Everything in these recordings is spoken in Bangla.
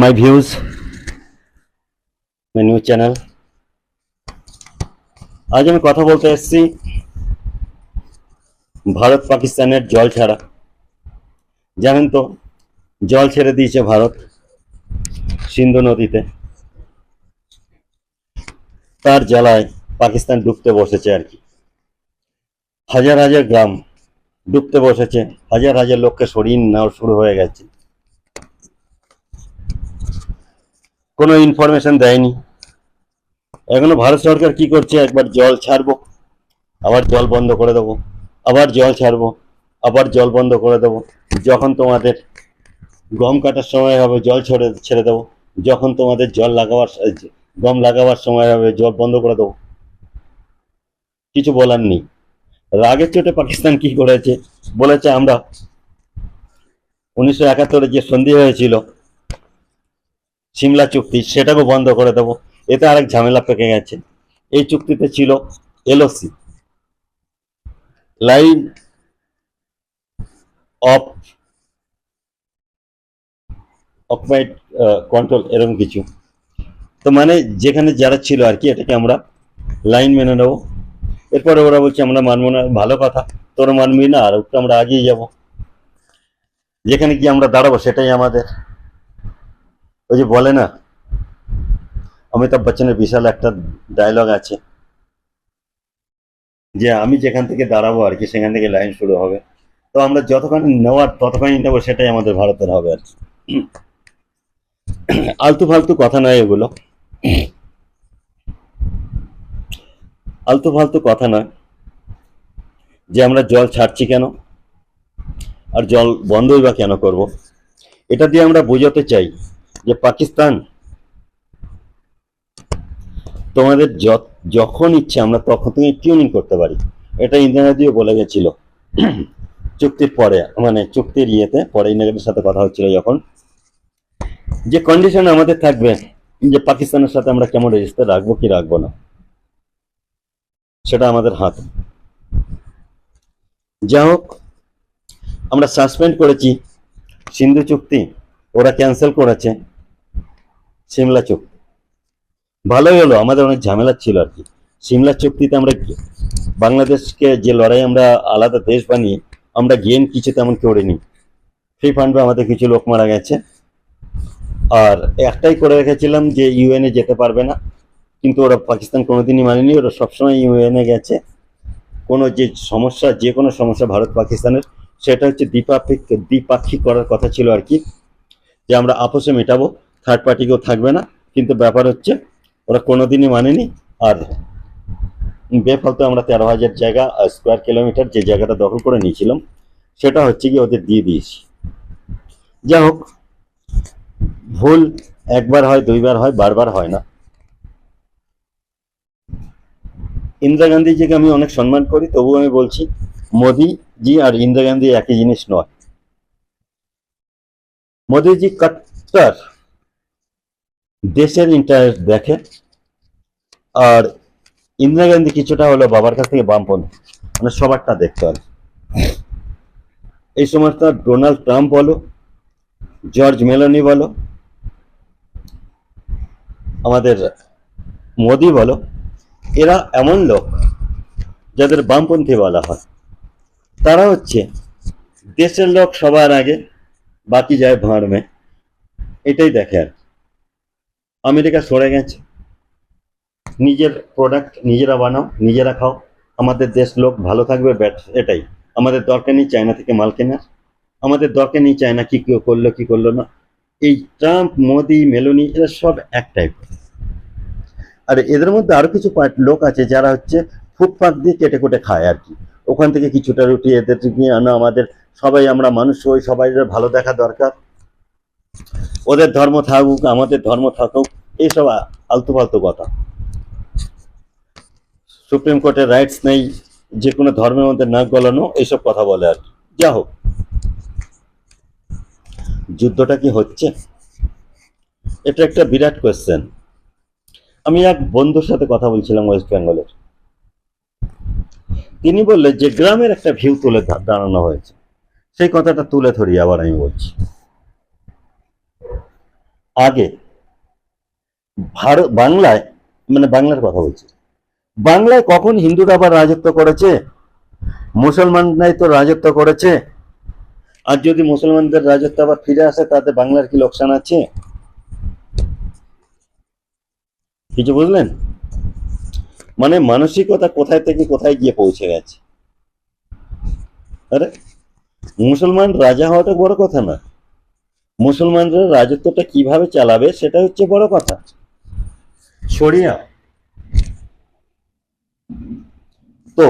my views, my new channel. আজ আমি কথা বলতে এসেছি ভারত পাকিস্তানের জল ছাড়া। জানেন তো, জল ছেড়ে দিয়েছে ভারত সিন্ধু নদীতে। তার জ্বালায় পাকিস্তান ডুবতে বসেছে আর কি। হাজার হাজার গ্রাম ডুবতে বসেছে, হাজার হাজার লোককে সরিয়ে নেওয়া শুরু হয়ে গেছে। কোনো ইনফরমেশন দেয়নি। এখনো ভারত সরকার কি করছে, একবার জল ছাড়বো আবার জল বন্ধ করে দেবো, আবার জল ছাড়বো আবার জল বন্ধ করে দেবো। যখন তোমাদের গম কাটার সময় হবে জল ছেড়ে দেবো, যখন তোমাদের গম লাগাবার সময় হবে জল বন্ধ করে দেবো। কিছু বলার নেই। রাগের চোটে পাকিস্তান কি করেছে, বলেছে আমরা 1971 যে সন্ধি হয়েছিল সিমলা চুক্তি, সেটাকে বন্ধ করে দেবো। এতে আরেক ঝামেলা পেকে গেছে। এই চুক্তিতে ছিল LOC, line of occupied control, এরকম কিছু। তো মানে যেখানে যারা ছিল আর কি, এটাকে আমরা লাইন মেনে নেবো। এরপরে ওরা বলছে আমরা মানবো না। ভালো কথা, তোরা মানবি না, আর একটু আমরা আগিয়ে যাব, যেখানে গিয়ে আমরা দাঁড়াবো সেটাই আমাদের। ওই যে বলে না, অমিতাভ বচ্চনের বিশাল একটা ডায়লগ আছে যে আমি যেখান থেকে দাঁড়াবো আর কি, সেখান থেকে লাইন শুরু হবে। তো আমরা যতখানি নেওয়ার ততখানি নেবো, সেটাই আমাদের ভারতের হবে আর কি। আলতু ফালতু কথা নয় এগুলো, আলতু ফালতু কথা নয় যে আমরা জল ছাড়ছি কেন আর জল বন্ধই বা কেন করব। এটা দিয়ে আমরা বোঝাতে চাই যে পাকিস্তান, তোমাদের যখন ইচ্ছে আমরা তখন থেকে টিউনিং করতে পারি। এটা ইন্দিরা গান্ধীও বলে গেছিল চুক্তির পরে, মানে চুক্তির ইয়েতে পরে ইন্দিরা গান্ধীর সাথে কথা হচ্ছিল যখন, যে কন্ডিশন আমাদের থাকবে যে পাকিস্তানের সাথে আমরা কেমন রেজিস্টার রাখবো কি রাখবো না, সেটা আমাদের হাত। যা হোক, আমরা সাসপেন্ড করেছি সিন্ধু চুক্তি, ওরা ক্যান্সেল করেছে সিমলা চুক্তি। ভালোই হলো, আমাদের অনেক ঝামেলা ছিল আর কি। সিমলা চুক্তিতে আমরা বাংলাদেশকে যে লড়াই আমরা আলাদা দেশ বানিয়ে আমরা গেম কিছু তেমন করিনি। ফ্রি ফান্ডে আমাদের কিছু লোক মারা গেছে, আর একটাই করে রেখেছিলাম যে ইউএনএ যেতে পারবে না, কিন্তু ওরা পাকিস্তান কোনোদিনই মানেনি। ওরা সবসময় ইউএনএ গেছে। কোনো যে কোনো সমস্যা ভারত পাকিস্তানের, সেটা হচ্ছে দ্বিপাক্ষিক করার কথা ছিল আর কি, যে আমরা আপোষে মেটাবো, থার্ড পার্টি কেউ থাকবে না। কিন্তু ব্যাপার হচ্ছে ওরা কোনোদিনই মানেনি। আর বেফালতু আমরা 13,000 জায়গা স্কোয়ার কিলোমিটার যে জায়গাটা দখল করে নিয়েছিলাম, সেটা হচ্ছে কি ওদের দিয়ে দিয়েছি। যা হোক, ভুল একবার হয়, দুইবার হয়, বারবার হয় না। ইন্দিরা গান্ধীজিকে আমি অনেক সম্মান করি, তবুও আমি বলছি মোদিজি আর ইন্দিরা গান্ধী একই জিনিস নয়। মোদিজি কট্টর দেশের ইন্টারেস্ট দেখে, আর ইন্দিরা গান্ধী কিছুটা হলো বাবার কাছ থেকে বামপন্থী, মানে সবারটা দেখতে হয়। এই সময়টা ডোনাল্ড ট্রাম্প বলো, জর্জ মেলোনি বলো, আমাদের মোদি বলো, এরা এমন লোক যাদের বামপন্থী বলা হয়। তারা হচ্ছে দেশের লোক সবার আগে, বাকি যায় ভাঁড় মে, এটাই দেখে আর। আমেরিকা সরে গেছে, নিজের প্রোডাক্ট নিজেরা বানাও, নিজেরা খাও, আমাদের দেশ লোক ভালো থাকবে, এটাই আমাদের দরকার নেই চায়না থেকে মাল কেনার, আমাদের দরকার নেই চায়না কি করলো কি করলো না। এই ট্রাম্প, মোদি, মেলোনি, এরা সব এক টাইপ। আর এদের মধ্যে আরো কিছু লোক আছে যারা হচ্ছে ফুটপাত দিয়ে কেটে কুটে খায় আর কি। ওখান থেকে কিছুটা রুটি এদের নিয়ে আনা, আমাদের সবাই আমরা মানুষ, ওই সবাই ভালো দেখা দরকার, ওদের ধর্ম থাকুক আমাদের ধর্ম থাকুক, এইসব আলতু ফালতু কথা। সুপ্রিম কোর্টের রাইটস নেই যে কোনো ধর্মের মধ্যে নাক গলানো, এইসব কথা বলে আর কি। যা হোক, যুদ্ধটা কি হচ্ছে, এটা একটা বিরাট কোয়েশ্চেন। আমি এক বন্ধুর সাথে কথা বলছিলাম ওয়েস্ট বেঙ্গলের, তিনি বললেন যে গ্রামের একটা ভিউ তুলে দাঁড়ানো হয়েছে। সেই কথাটা তুলে ধরি আবার আমি বলছি। আগে ভারত বাংলায়, মানে বাংলার কথা বলছি, বাংলায় কখন হিন্দুরা আবার রাজত্ব করেছে? মুসলমানরাই তো রাজত্ব করেছে। আর যদি মুসলমানদের রাজত্ব আবার ফিরে আসে তাতে বাংলার কি লোকসান আছে? কিছু বুঝলেন? মানে মানসিকতা কোথায় থেকে কোথায় গিয়ে পৌঁছে গেছে। আরে মুসলমান রাজা হওয়াটা বড় কথা না, মুসলমানরা রাজত্বটা কিভাবে চালাবে সেটা হচ্ছে বড় কথা। শরিয়া তো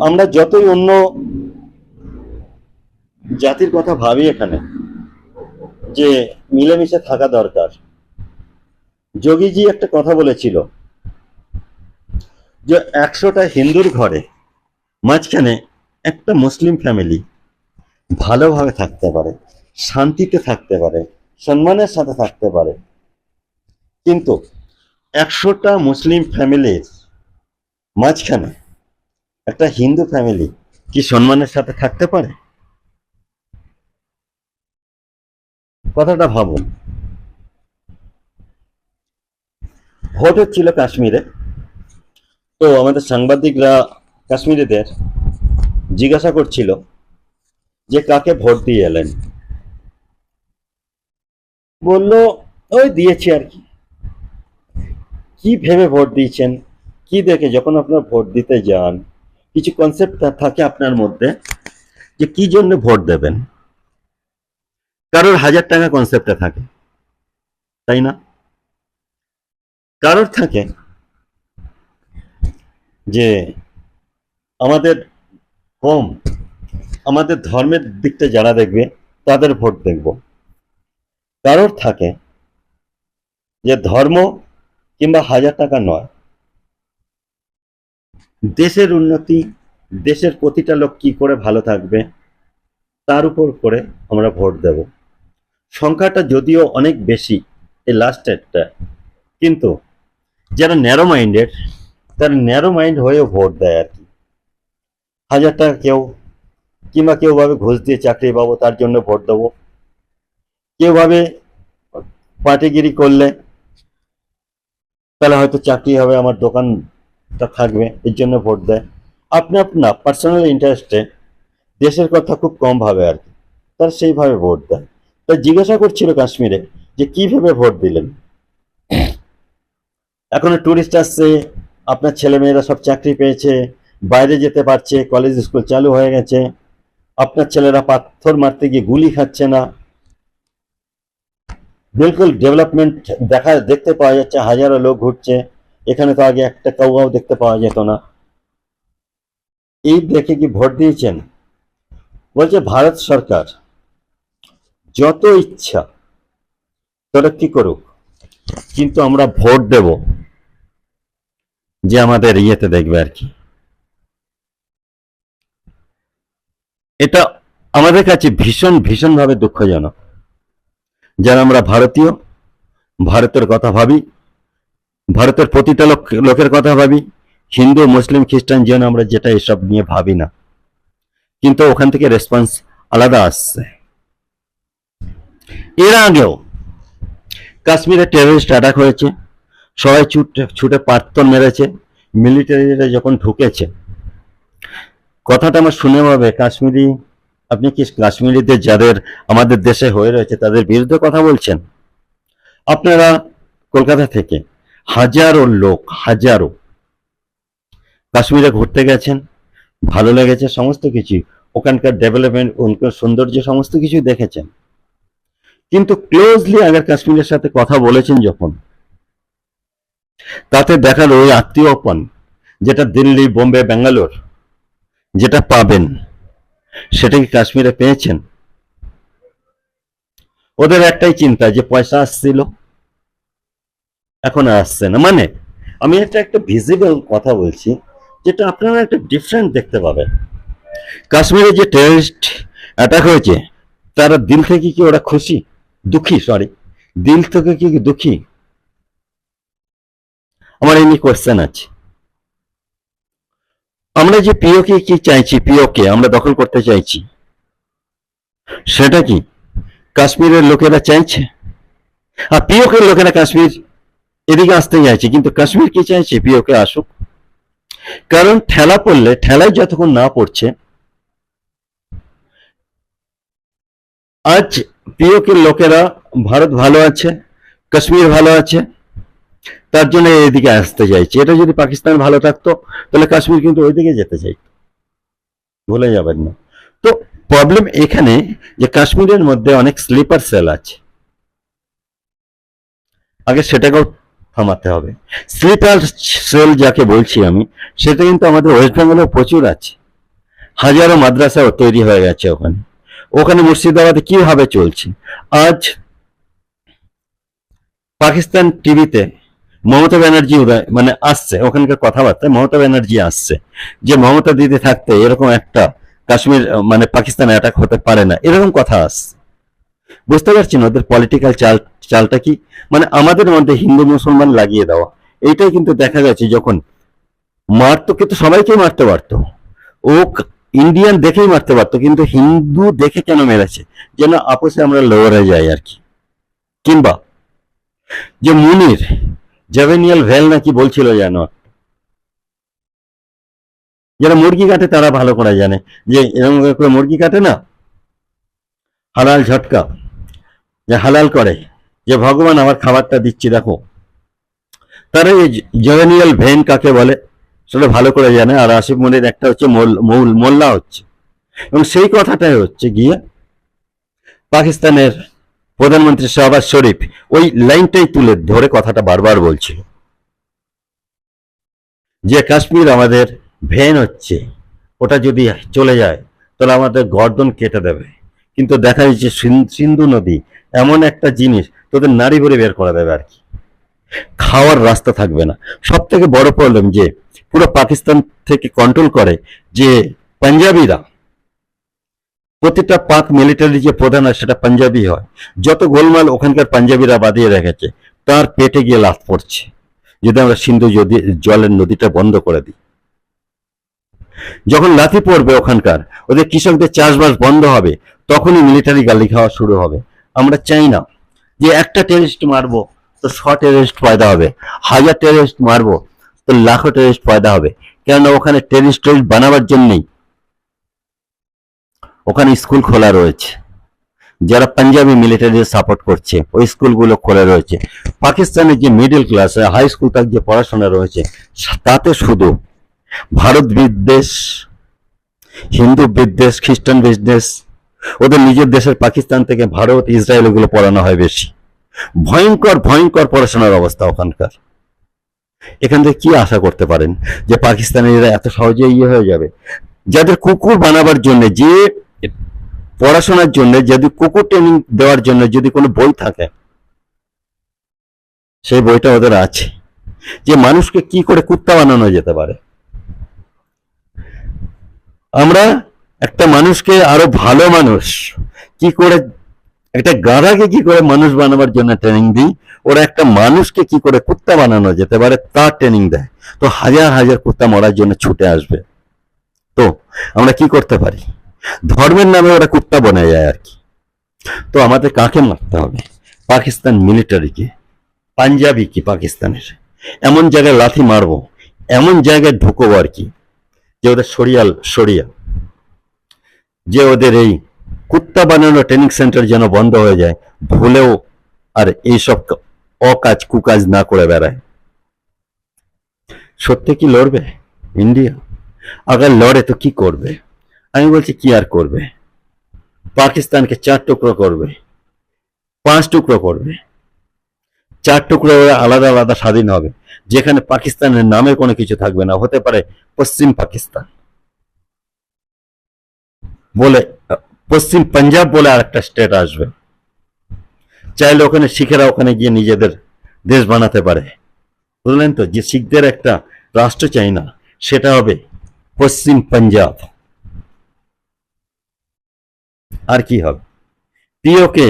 আমরা যতই অন্য জাতির কথা ভাবি এখানে যে মিলেমিশে থাকা দরকার, যোগীজি একটা কথা বলেছিল যে 100টা হিন্দুর ঘরে মাঝখানে একটা মুসলিম ফ্যামিলি ভালোভাবে থাকতে পারে, শান্তিতে থাকতে পারে, সম্মানের সাথে থাকতে পারে, কিন্তু 100টা মুসলিম ফ্যামিলির মাঝখানে একটা হিন্দু ফ্যামিলি কি সম্মানের সাথে থাকতে পারে? কথাটা ভাবুন। ভোট হচ্ছিল কাশ্মীরে, তো আমাদের সাংবাদিকরা কাশ্মীরিদের জিজ্ঞাসা করছিল যে কাকে ভোট দিয়ে এলেন। বলল ওই দিয়েছি আর কি। কি ভেবে ভোট দিয়েছেন, কি দেখে? যখন আপনার ভোট দিতে যান কিছু কনসেপ্ট থাকে আপনার মধ্যে যে কি জন্য ভোট দেবেন। কারোর 1000 টাকা কনসেপ্টে থাকে, তাই না? কারোর থাকে যে আমাদের কম, আমাদের ধর্মের দিকটা যারা দেখবে তাদের ভোট দেখব। কারোর থাকে যে ধর্ম কিংবা 1000 টাকা নয়, দেশের উন্নতি, দেশের প্রতিটা লোক কি করে ভালো থাকবে তার উপর করে আমরা ভোট দেব। সংখ্যাটা যদিও অনেক বেশি এই লাস্টেরটা, কিন্তু যারা ন্যারো মাইন্ডেড তারা ন্যারো মাইন্ড হয়েও ভোট দেয় আর কি। 1000 টাকা কেউ, কিংবা কেউ ভাবে ঘুষ দিয়ে চাকরি পাবো তার জন্য ভোট দেবো, কেউ ভাবে পার্টিগিরি করলে তাহলে হয়তো চাকরি হবে, আমার দোকানটা থাকবে, এর জন্য ভোট দেয়। আপনি আপনার পার্সোনাল ইন্টারেস্টে দেশের কথা খুব কম ভাবে আর কি, তার সেইভাবে ভোট দেয়। তাই জিজ্ঞাসা করছিল কাশ্মীরে যে কি ভেবে ভোট দিলেন। এখন টুরিস্ট আসছে, আপনার ছেলেমেয়েরা সব চাকরি পেয়েছে, বাইরে যেতে পারছে, কলেজ স্কুল চালু হয়ে গেছে, আপনার ছেলেরা পাথর মারতে গিয়ে গুলি খাচ্ছে না, বিলকুল ডেভেলপমেন্ট দেখতে পাওয়া যাচ্ছে, হাজারো লোক ঘুরছে। এখানে তো আগে একটা কাউয়াও দেখতে পাওয়া যেত না। এই দেখে কি ভোট দিয়েছেন? বলছে ভারত সরকার যত ইচ্ছা তরক্কি করুক, কিন্তু আমরা ভোট দেব যে আমাদের ইয়েতে দেখবে আর কি। এটা আমাদের কাছে ভীষণ ভীষণ ভাবে দুঃখজনক, যারা আমরা ভারতীয়, ভারতের কথা ভাবি, ভারতের প্রতিটা লোকের কথা ভাবি, হিন্দু মুসলিম খ্রিস্টান যেন আমরা যেটা এসব নিয়ে ভাবি না, কিন্তু ওখান থেকে রেসপন্স আলাদা আসছে। এর আগেও কাশ্মীরে টেররিস্ট অ্যাটাক হয়েছে, সবাই ছুটে পার্থর মেরেছে, মিলিটারিরা যখন ঢুকেছে। কথাটা আমার শুনে হবে কাশ্মীরি, আপনি কি কাশ্মীরিদের যাদের আমাদের দেশে হয়ে রয়েছে তাদের বিরুদ্ধে কথা বলছেন? আপনারা কলকাতা থেকে হাজারো লোক, হাজারো কাশ্মীরে ঘুরতে গেছেন, ভালো লেগেছে সমস্ত কিছু, ওখানকার ডেভেলপমেন্ট, ওখানকার সৌন্দর্য সমস্ত কিছু দেখেছেন, কিন্তু ক্লোজলি আগে কাশ্মীরের সাথে কথা বলেছেন যখন, তাতে দেখার ওই আত্মীয়পন যেটা দিল্লি, বোম্বে, ব্যাঙ্গালোর যেটা পাবেন সেটা কি কাশ্মীরে পেয়েছেন? ওদের একটাই চিন্তা যে পয়সা আসছিল, এখন আসছে না। মানে আমি এটা একটা ভিজিবল কথা বলছি, যেটা আপনারা একটা ডিফারেন্ট দেখতে পাবেন। কাশ্মীরে যে টেররিস্ট অ্যাটাক হয়েছে, তারা দিল থেকে কি ওরা খুশি, দুঃখী? সরি, দিল থেকে কি দুঃখী? আমার এমনি কোয়েশ্চেন আছে। আমরা যে পিওকে কি চাইছি, পিওকে আমরা দখল করতে চাইছি, সেটা কি কাশ্মীরের লোকেরা চাইছে, আর পিওকের লোকেরা কাশ্মীর এদিকে আসতে চাইছে, কিন্তু কাশ্মীর কি চাইছে? পিওকে আসুক। কারণ ঠেলা পড়লে, ঠেলায় যতক্ষণ না পড়ছে, আজ পিওকের লোকেরা ভারত ভালো আছে, কাশ্মীর ভালো আছে, তার জন্য এদিকে আসতে চাইছে। এটা যদি পাকিস্তান ভালো থাকতো তাহলে কাশ্মীর কিন্তু ওইদিকে যেতে চাইতো, ভুলে যাবেন না। তো প্রবলেম এখানে যে কাশ্মীরের মধ্যে অনেক স্লিপার সেল আছে, আগে সেটাকেও থামাতে হবে। স্লিপার সেল যাকে বলছি আমি, সেটা কিন্তু আমাদের ওয়েস্ট বেঙ্গলেও প্রচুর আছে। হাজারো মাদ্রাসাও তৈরি হয়ে গেছে ওখানে। ওখানে মুর্শিদাবাদে কিভাবে চলছে আজ, পাকিস্তান টিভিতে মমতা ব্যানার্জি মানে আসছে, ওখানকার কথাবার্তায় মমতা ব্যানার্জি আসছে যে মমতা দিদি থাকতে এরকম একটা কাশ্মীর মানে পাকিস্তান অ্যাটাক হতে পারে না, এরকম কথা আসছে। বুঝতে পারছেন ওদের পলিটিক্যাল চালটা কি, মানে আমাদের মধ্যে হিন্দু মুসলমান লাগিয়ে দেওয়া। এইটাই কিন্তু দেখা যাচ্ছে, যখন মারতো কিন্তু সবাইকেই মারতে পারতো, ও ইন্ডিয়ান দেখেই মারতে পারতো, কিন্তু হিন্দু দেখে কেন মেরেছে, যেন আপোষে আমরা লড়ে যাই আর কি। কিংবা যে মুনির জেভেনিয়াল ভেল নাকি বলছিল যেন, যারা মুরগি কাটে তারা ভালো করে জানে যে এরকম করে মুরগি কাটে না, হালাল ঝটকা, যে হালাল করে, যে ভগবান আমার খাবারটা দিচ্ছি দেখো, তারা এই জেভেনিয়াল ভেন কাকে বলে সেটা ভালো করে জানে। আর আসিফ মনির একটা হচ্ছে মোল্লা হচ্ছে, এবং সেই কথাটাই হচ্ছে গিয়ে পাকিস্তানের প্রধানমন্ত্রী শাহবাজ শরীফ ওই লাইনটাই তুলে ধরে কথাটা বারবার বলছিল যে কাশ্মীর আমাদের ভেন হচ্ছে, ওটা যদি চলে যায় তাহলে আমাদের গর্দন কেটে দেবে। কিন্তু দেখা যাচ্ছে সিন্ধু নদী এমন একটা জিনিস, তোদের নারী ভরে বের করে দেবে আর কি, খাওয়ার রাস্তা থাকবে না। সব থেকে বড় প্রবলেম যে পুরো পাকিস্তান থেকে কন্ট্রোল করে যে পাঞ্জাবিরা, প্রতিটা পাক মিলিটারি যে প্রধান হয় সেটা পাঞ্জাবি হয়। যত গোলমাল ওখানকার পাঞ্জাবিরা বাঁধিয়ে রেখেছে, তার পেটে গিয়ে লাফ পড়ছে যদি আমরা সিন্ধু জলের নদীটা বন্ধ করে দিই। যখন লাথি পড়বে ওখানকার, ওদের কৃষকদের চাষবাস বন্ধ হবে, তখনই মিলিটারি গালি খাওয়া শুরু হবে। আমরা চাই না যে একটা টেররিস্ট মারবো তো 100 টেররিস্ট পয়দা হবে, 1000 টেররিস্ট মারবো তো লাখো টেররিস্ট পয়দা হবে। কেননা ওখানে টেররিস্ট বানাবার জন্যই ওখানে স্কুল খোলা রয়েছে, যারা পাঞ্জাবি মিলিটারি সাপোর্ট করছে ওই স্কুলগুলো খোলা রয়েছে। পাকিস্তানের যে মিডল ক্লাস হাই স্কুল তার যে পড়াশোনা রয়েছে, তাতে শুধু ভারত বিদ্বেষ, হিন্দু বিদ্বেষ, খ্রিস্টান বিদ্বেষ, ওদের নিজের দেশের পাকিস্তান থেকে ভারত ইসরায়েল ওগুলো পড়ানো হয় বেশি। ভয়ঙ্কর ভয়ঙ্কর পড়াশোনার অবস্থা ওখানকার। এখান থেকে কি আশা করতে পারেন যে পাকিস্তানিরা এত সহজে ইয়ে হয়ে যাবে? যাদের কুকুর বানাবার জন্য, যে পড়াশোনার জন্য, যদি কুকুর ট্রেনিং দেওয়ার জন্য যদি কোনো বই থাকে, সেই বইটা ওদের আছে যে মানুষকে কি করে কুত্তা বানানো যেতে পারে। আমরা একটা মানুষকে আরো ভালো মানুষ কি করে, একটা গাধাকে কি করে মানুষ বানাবার জন্য ট্রেনিং দিই, ওরা একটা মানুষকে কি করে কুত্তা বানানো যেতে পারে তার ট্রেনিং দেয়। তো হাজার হাজার কুত্তা মরার জন্য ছুটে আসবে। তো আমরা কি করতে পারি? ধর্মের নামে ওরা কুত্তা বনে যায় আর কি। তো আমাদের কাকে মারতে হবে? পাকিস্তান মিলিটারিকে। পাঞ্জাবি কি পাকিস্তানের, এমন জায়গায় লাথি মারবো, এমন জায়গায় ঢুকবো আর কি, যে ওদের সরিয়া যে ওদের এই কুত্তা বানানো ট্রেনিং সেন্টার যেন বন্ধ হয়ে যায়, ভুলেও আর এইসব অকাজ কুকাজ না করে বেড়ায়। সত্যি কি লড়বে ইন্ডিয়া? আগে লড়ে তো কি করবে? আমি বলছি কি আর করবে, পাকিস্তানকে 4 টুকরো করবে, 5 টুকরো করবে, 4 টুকরো আলাদা আলাদা স্বাধীন হবে, যেখানে পাকিস্তানের নামে কোনো কিছু থাকবে না। হতে পারে পশ্চিম পাকিস্তান বলে, পশ্চিম পাঞ্জাব বলে আর একটা স্টেট আসবে। চাইলে ওখানে শিখেরা ওখানে গিয়ে নিজেদের দেশ বানাতে পারে। বুঝলেন তো, যে শিখদের একটা রাষ্ট্র চাই না, সেটা হবে পশ্চিম পাঞ্জাব। আর কি হবে? পিওকে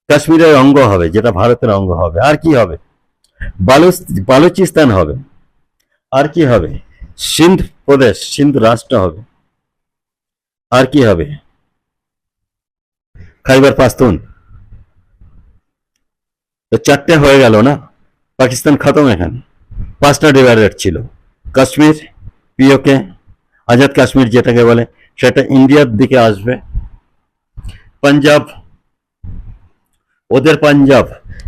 কাশ্মীরের অঙ্গ হবে, যেটা ভারতের অঙ্গ হবে। আর কি হবে? বালুচিস্তান হবে। আর কি হবে? সিন্ধ প্রদেশ, সিন্ধ রাষ্ট্র হবে। আর কি হবে? খাইবার পাখতুন। তো 4টে হয়ে গেল না, পাকিস্তান খতম। এখানে 5টা ডিভাইডেড ছিল, কাশ্মীর, পিওকে, আজাদ কাশ্মীর যেটাকে বলে, সেটা ইন্ডিয়ার দিকে আসবে। পাঞ্জাব, ওদের পাঞ্জাব,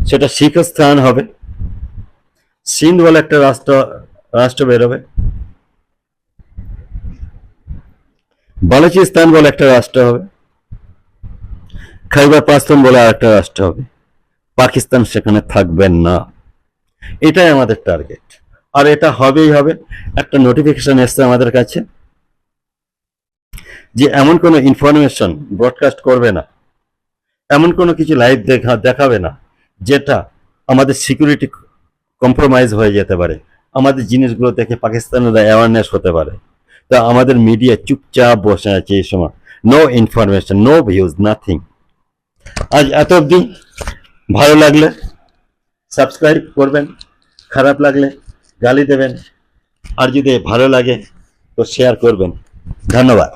সেটা শিখস্থান হবে। সিন্ধ বলে একটা রাষ্ট্র বেরোবে, বালুচিস্তান বলে একটা রাষ্ট্র হবে, খাইবার পাখতুন বলে আর একটা রাষ্ট্র হবে। পাকিস্তান সেখানে থাকবেন না, এটাই আমাদের টার্গেট। আর এটা হবেই হবে। একটা নোটিফিকেশন এসছে আমাদের কাছে যে এমন কোনো ইনফরমেশন ব্রডকাস্ট করবে না, এমন কোনো কিছু লাইভ দেখাবে না যেটা আমাদের সিকিউরিটি কম্প্রোমাইজ হয়ে যেতে পারে, আমাদের জিনিসগুলো দেখে পাকিস্তানের অ্যাওয়ারনেস হতে পারে। তা আমাদের মিডিয়া চুপচাপ বসে আছে এই সময়, no information, no views, nothing. আজ এত অবধি। ভালো লাগলে সাবস্ক্রাইব করবেন, খারাপ লাগলে গালি দেবেন, আর যদি ভালো লাগে তো শেয়ার করবেন। ধন্যবাদ।